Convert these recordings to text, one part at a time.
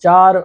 4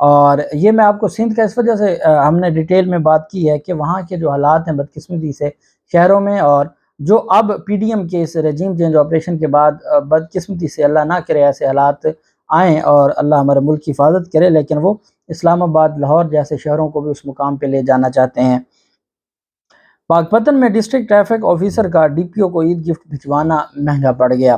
اور یہ میں آپ کو سندھ کا اس وجہ سے ہم نے ڈیٹیل میں بات کی ہے کہ وہاں کے جو حالات ہیں بدقسمتی سے شہروں میں، اور جو اب پی ڈی ایم کے اس رجیم چینج آپریشن کے بعد بدقسمتی سے اللہ نہ کرے ایسے حالات آئیں اور اللہ ہمارے ملک کی حفاظت کرے، لیکن وہ اسلام آباد، لاہور جیسے شہروں کو بھی اس مقام پہ لے جانا چاہتے ہیں۔ پاکپتن میں ڈسٹرکٹ ٹریفک آفیسر کا ڈی پی او کو عید گفٹ بھجوانا مہنگا پڑ گیا۔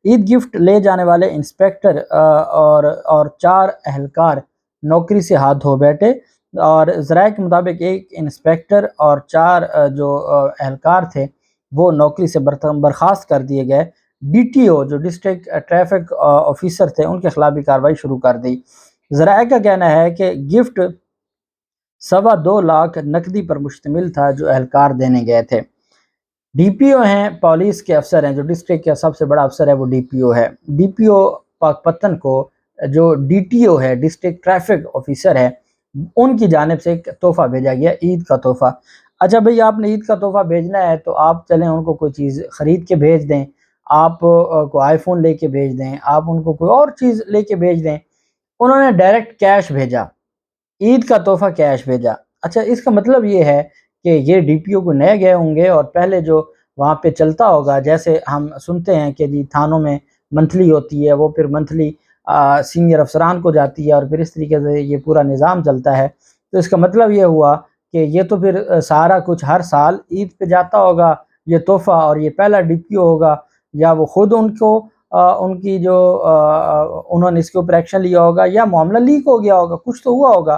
عید گفٹ لے جانے والے انسپیکٹر اور 4 اہلکار نوکری سے ہاتھ دھو بیٹھے، اور ذرائع کے مطابق ایک انسپیکٹر اور 4 جو اہلکار تھے وہ نوکری سے برخاست کر دیے گئے۔ ڈی ٹی او جو ڈسٹرکٹ ٹریفک آفیسر تھے ان کے خلاف بھی کارروائی شروع کر دی۔ ذرائع کا کہنا ہے کہ گفٹ 2.25 لاکھ نقدی پر مشتمل تھا جو اہلکار دینے گئے تھے۔ ڈی پی او ہیں پولیس کے افسر ہیں، جو ڈسٹرکٹ کا سب سے بڑا افسر ہے وہ ڈی پی او ہے۔ ڈی پی او پاکپتن کو جو ڈی ٹی او ہے، ڈسٹرکٹ ٹریفک آفیسر ہے، ان کی جانب سے ایک تحفہ بھیجا گیا، عید کا تحفہ۔ اچھا بھئی، آپ نے عید کا تحفہ بھیجنا ہے تو آپ چلیں ان کو کوئی چیز خرید کے بھیج دیں، آپ کو آئی فون لے کے بھیج دیں، آپ ان کو کوئی اور چیز لے کے بھیج دیں۔ انہوں نے ڈائریکٹ کیش بھیجا، عید کا تحفہ کیش بھیجا۔ اچھا، اس کا مطلب یہ ہے کہ یہ ڈی پی او کو نئے گئے ہوں گے، اور پہلے جو وہاں پہ چلتا ہوگا، جیسے ہم سنتے ہیں کہ جی تھانوں میں منتھلی ہوتی ہے، وہ پھر منتھلی سینئر افسران کو جاتی ہے، اور پھر اس طریقے سے یہ پورا نظام چلتا ہے۔ تو اس کا مطلب یہ ہوا کہ یہ تو پھر سارا کچھ ہر سال عید پہ جاتا ہوگا یہ تحفہ، اور یہ پہلا ڈی پی او ہوگا، یا وہ خود ان کو ان کی جو انہوں نے اس کے اوپر ایکشن لیا ہوگا، یا معاملہ لیک ہو گیا ہوگا، کچھ تو ہوا ہوگا۔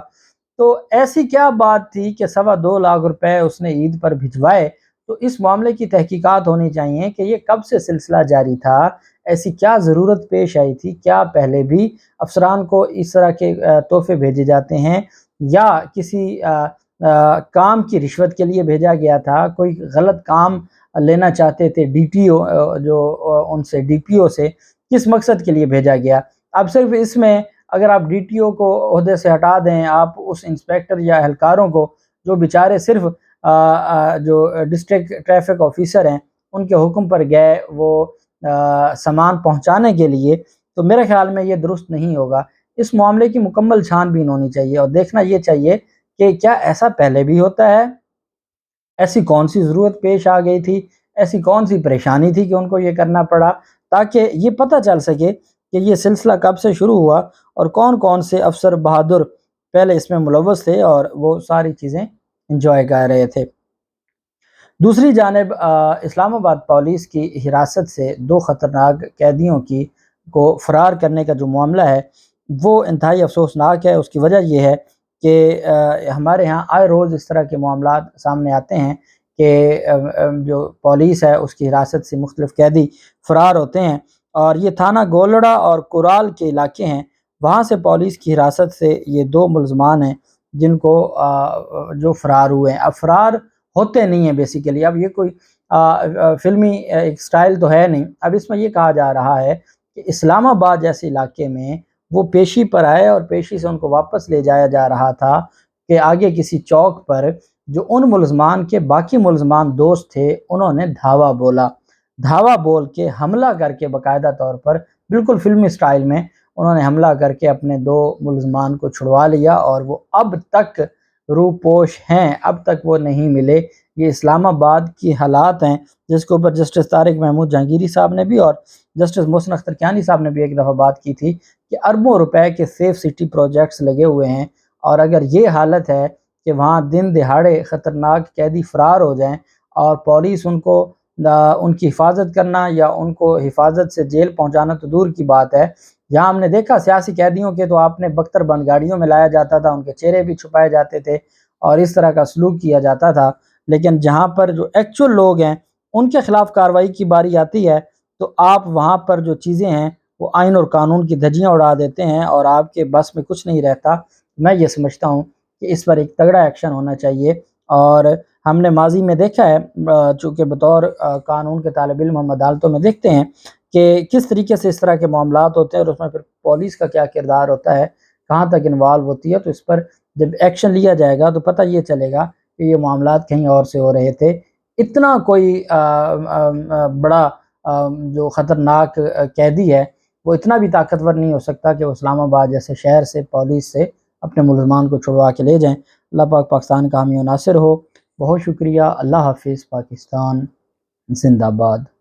تو ایسی کیا بات تھی کہ 2.25 لاکھ روپے اس نے عید پر بھجوائے؟ تو اس معاملے کی تحقیقات ہونی چاہیے کہ یہ کب سے سلسلہ جاری تھا، ایسی کیا ضرورت پیش آئی تھی، کیا پہلے بھی افسران کو اس طرح کے تحفے بھیجے جاتے ہیں، یا کسی کام کی رشوت کے لیے بھیجا گیا تھا، کوئی غلط کام لینا چاہتے تھے ڈی ٹی او جو ان سے ڈی پی او سے، کس مقصد کے لیے بھیجا گیا؟ اب صرف اس میں اگر آپ ڈی ٹی او کو عہدے سے ہٹا دیں، آپ اس انسپیکٹر یا اہلکاروں کو جو بیچارے صرف جو ڈسٹرکٹ ٹریفک آفیسر ہیں ان کے حکم پر گئے وہ سامان پہنچانے کے لیے، تو میرے خیال میں یہ درست نہیں ہوگا۔ اس معاملے کی مکمل چھان بین ہونی چاہیے، اور دیکھنا یہ چاہیے کہ کیا ایسا پہلے بھی ہوتا ہے، ایسی کون سی ضرورت پیش آ گئی تھی، ایسی کون سی پریشانی تھی کہ ان کو یہ کرنا پڑا، تاکہ یہ پتہ چل سکے کہ یہ سلسلہ کب سے شروع ہوا اور کون کون سے افسر بہادر پہلے اس میں ملوث تھے اور وہ ساری چیزیں انجوائے کر رہے تھے۔ دوسری جانب اسلام آباد پولیس کی حراست سے 2 خطرناک قیدیوں کو فرار کرنے کا جو معاملہ ہے وہ انتہائی افسوسناک ہے۔ اس کی وجہ یہ ہے کہ ہمارے ہاں آئے روز اس طرح کے معاملات سامنے آتے ہیں کہ جو پولیس ہے اس کی حراست سے مختلف قیدی فرار ہوتے ہیں، اور یہ تھانہ گولڑا اور کورال کے علاقے ہیں، وہاں سے پولیس کی حراست سے یہ 2 ملزمان ہیں جن کو جو فرار ہوئے ہیں۔ اب فرار ہوتے نہیں ہیں بیسیکلی، اب یہ کوئی فلمی ایک سٹائل تو ہے نہیں۔ اب اس میں یہ کہا جا رہا ہے کہ اسلام آباد جیسے علاقے میں وہ پیشی پر آئے، اور پیشی سے ان کو واپس لے جایا جا رہا تھا کہ آگے کسی چوک پر جو ان ملزمان کے باقی ملزمان دوست تھے انہوں نے دھاوا بولا، دھاوا بول کے حملہ کر کے باقاعدہ طور پر بالکل فلمی سٹائل میں انہوں نے حملہ کر کے اپنے 2 ملزمان کو چھڑوا لیا، اور وہ اب تک روپوش ہیں، اب تک وہ نہیں ملے۔ یہ اسلام آباد کی حالات ہیں جس کے اوپر جسٹس طارق محمود جہانگیری صاحب نے بھی اور جسٹس محسن اختر کیانی صاحب نے بھی ایک دفعہ بات کی تھی کہ اربوں روپے کے سیف سٹی پروجیکٹس لگے ہوئے ہیں، اور اگر یہ حالت ہے کہ وہاں دن دہاڑے خطرناک قیدی فرار ہو جائیں اور پولیس ان کی حفاظت کرنا یا ان کو حفاظت سے جیل پہنچانا تو دور کی بات ہے، یہاں ہم نے دیکھا سیاسی قیدیوں کے تو آپ نے بختر بند گاڑیوں میں لایا جاتا تھا، ان کے چہرے بھی چھپائے جاتے تھے اور اس طرح کا سلوک کیا جاتا تھا، لیکن جہاں پر جو ایکچول لوگ ہیں ان کے خلاف کارروائی کی باری آتی ہے تو آپ وہاں پر جو چیزیں ہیں وہ آئین اور قانون کی دھجیاں اڑا دیتے ہیں اور آپ کے بس میں کچھ نہیں رہتا۔ میں یہ سمجھتا ہوں کہ اس پر ایک تگڑا ایکشن ہونا چاہیے، اور ہم نے ماضی میں دیکھا ہے چونکہ بطور قانون کے طالب علم ہم عدالتوں میں دیکھتے ہیں کہ کس طریقے سے اس طرح کے معاملات ہوتے ہیں اور اس میں پھر پولیس کا کیا کردار ہوتا ہے، کہاں تک انوالو ہوتی ہے۔ تو اس پر جب ایکشن لیا جائے گا تو پتہ یہ چلے گا کہ یہ معاملات کہیں اور سے ہو رہے تھے۔ اتنا کوئی بڑا جو خطرناک قیدی ہے وہ اتنا بھی طاقتور نہیں ہو سکتا کہ وہ اسلام آباد جیسے شہر سے پولیس سے اپنے ملزمان کو چھڑوا کے لے جائیں۔ اللہ پاک پاکستان کا حامی و ناصر ہو۔ بہت شکریہ۔ اللہ حافظ۔ پاکستان زندہ باد۔